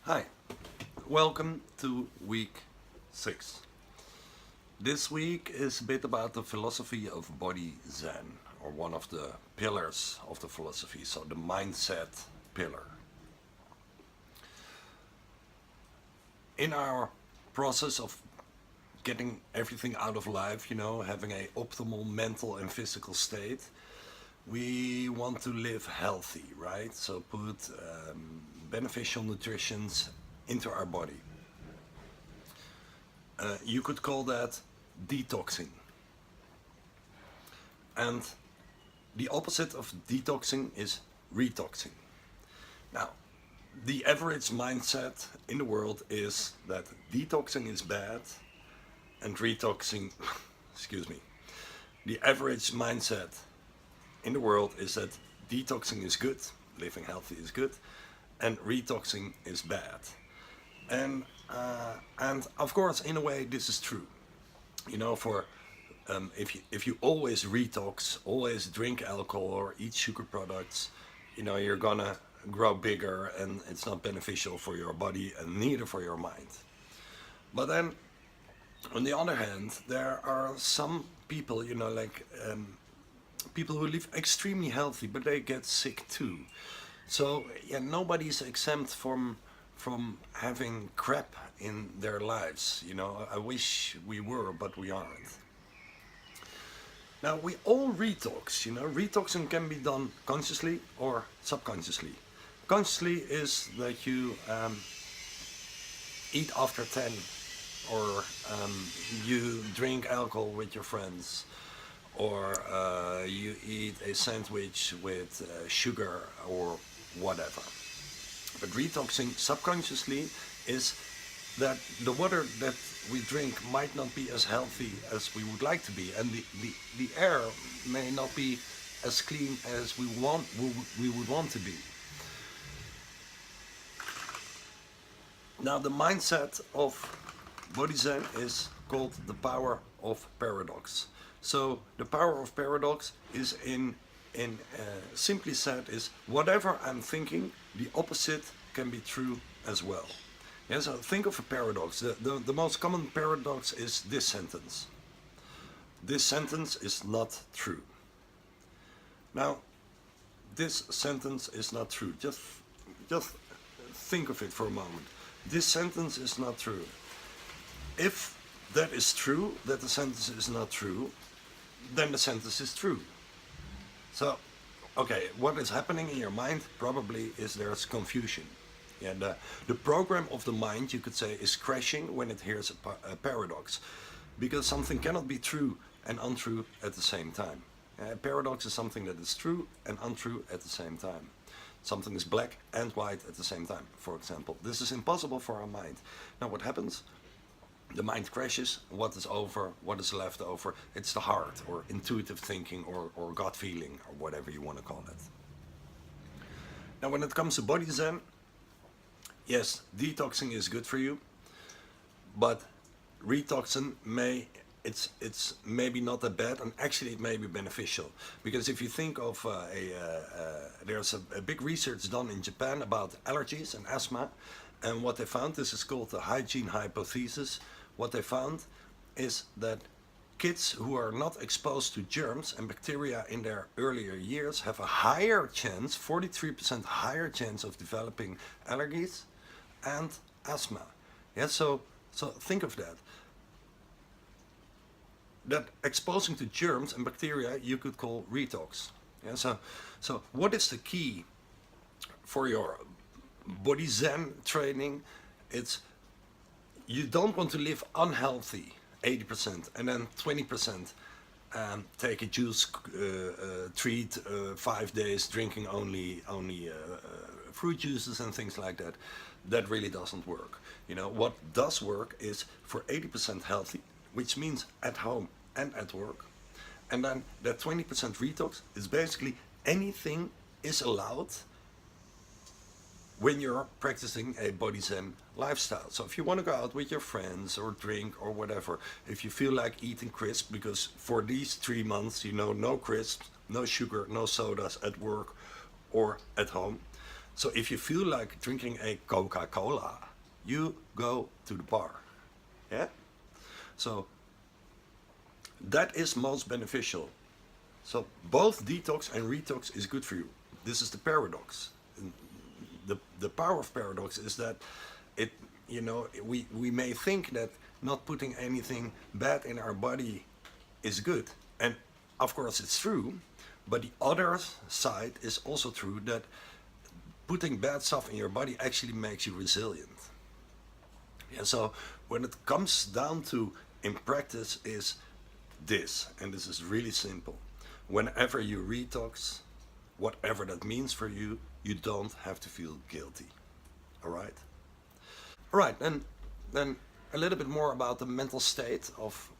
Hi, welcome to week 6. This week is a bit about the philosophy of Body Zen, or one of the pillars of the philosophy, so the mindset pillar. In our process of getting everything out of life, having a optimal mental and physical state, we want to live healthy, right? So put beneficial nutritions into our body. You could call that detoxing. And the opposite of detoxing is retoxing. Now, the average mindset in the world is that detoxing is bad and retoxing, excuse me, the average mindset in the world is that detoxing is good, living healthy is good, and retoxing is bad. And of course, in a way, this is true. For if you always retox, always drink alcohol or eat sugar products, you're gonna grow bigger, and it's not beneficial for your body and neither for your mind. But then, on the other hand, there are some people, people who live extremely healthy, but they get sick too. So yeah, nobody's exempt from having crap in their lives. I wish we were, but we aren't. Now we all retox. Retoxing can be done consciously or subconsciously. Consciously is that you eat after 10, or you drink alcohol with your friends, or you eat a sandwich with sugar or whatever. But retoxing subconsciously is that the water that we drink might not be as healthy as we would like to be, and the air may not be as clean as we would want to be. Now the mindset of Body Zen is called the power of paradox. So the power of paradox is simply said is whatever I'm thinking, the opposite can be true as well. Yeah, so think of a paradox. The most common paradox is this sentence. This sentence is not true. Now, this sentence is not true. Just think of it for a moment. This sentence is not true. If that is true, that the sentence is not true, then the sentence is true. So, okay, what is happening in your mind probably is there's confusion. Yeah, the program of the mind, you could say, is crashing when it hears a paradox, because something cannot be true and untrue at the same time. A paradox is something that is true and untrue at the same time. Something is black and white at the same time, for example. This is impossible for our mind. Now what happens? The mind crashes. What is over? What is left over? It's the heart, or intuitive thinking, or gut feeling, or whatever you want to call it. Now when it comes to Body Zen, yes, detoxing is good for you, but retoxing it's maybe not that bad, and actually it may be beneficial, because if you think of there's a big research done in Japan about allergies and asthma, and what they found, this is called the hygiene hypothesis. What they found is that kids who are not exposed to germs and bacteria in their earlier years have a higher chance, 43% higher chance of developing allergies and asthma. Yeah, so think of that. That exposing to germs and bacteria you could call retox. Yeah, so what is the key for your Body Zen training? It's you don't want to live unhealthy 80% and then 20% take a juice treat 5 days drinking only fruit juices and things like that. That really doesn't work. What does work is for 80% healthy, which means at home and at work, and then that 20% retox is basically anything is allowed when you're practicing a Body Zen lifestyle. So if you want to go out with your friends or drink or whatever, if you feel like eating crisps, because for these 3 months, no crisps, no sugar, no sodas at work or at home, So if you feel like drinking a Coca-Cola, you go to the bar. Yeah? So that is most beneficial. So both detox and retox is good for you. This is the paradox. The power of paradox is that it, we may think that not putting anything bad in our body is good. And of course it's true, but the other side is also true, that putting bad stuff in your body actually makes you resilient. Yeah, so when it comes down to in practice is this, and this is really simple. Whenever you retox, whatever that means for you, you don't have to feel guilty. All right? All right, then a little bit more about the mental state of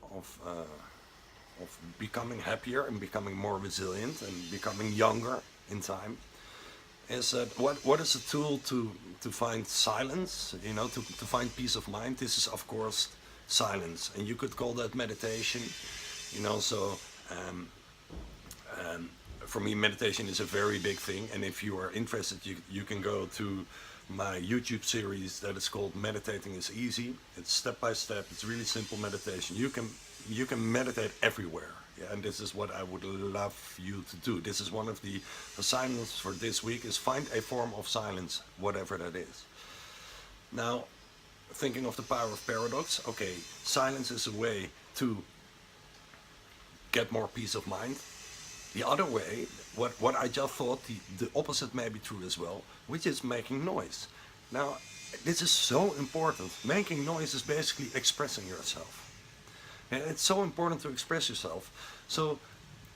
becoming happier and becoming more resilient and becoming younger in time. Is that what is a tool to find silence, to find peace of mind? This is of course silence, and you could call that meditation, so for me meditation is a very big thing, and if you are interested, you can go to my YouTube series that is called Meditating is Easy. It's step by step, it's really simple meditation. You can meditate everywhere. Yeah, and this is what I would love you to do. This is one of the assignments for this week, is find a form of silence, whatever that is. Now, thinking of the power of paradox, okay, silence is a way to get more peace of mind. The other way, what I just thought, the opposite may be true as well, which is making noise. Now, this is so important. Making noise is basically expressing yourself. And it's so important to express yourself. So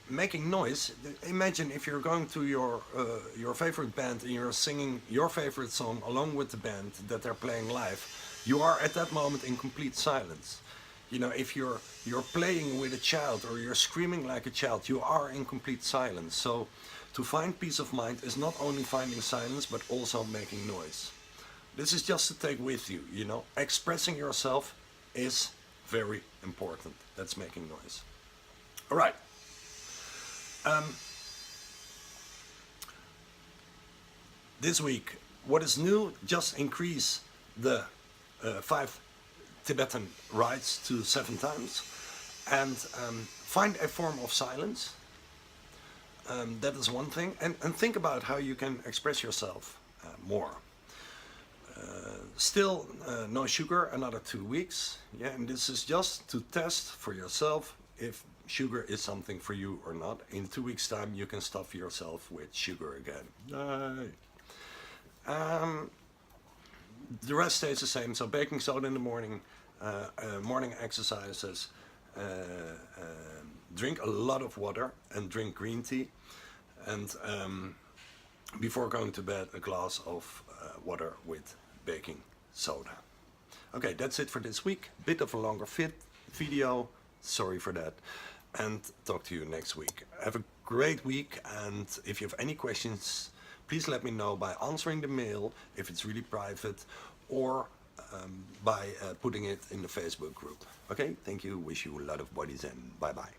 making noise, imagine if you're going to your favorite band and you're singing your favorite song along with the band that they're playing live. You are at that moment in complete silence. If you're playing with a child or you're screaming like a child, you are in complete silence. So to find peace of mind is not only finding silence, but also making noise. This is just to take with you, expressing yourself is very important. That's making noise. All right. This week, what is new? Just increase the 5 Tibetan Rites to 7 times, and find a form of silence. That is one thing, and think about how you can express yourself more. Still no sugar, another 2 weeks. Yeah, and this is just to test for yourself if sugar is something for you or not. In 2 weeks time you can stuff yourself with sugar again. The rest stays the same. So baking soda in the morning, morning exercises, drink a lot of water and drink green tea, and before going to bed a glass of water with baking soda. Okay, that's it for this week. Bit of a longer video, sorry for that, and talk to you next week. Have a great week, and if you have any questions, please let me know by answering the mail if it's really private, or by putting it in the Facebook group. Okay, thank you, wish you a lot of body zen. Bye bye.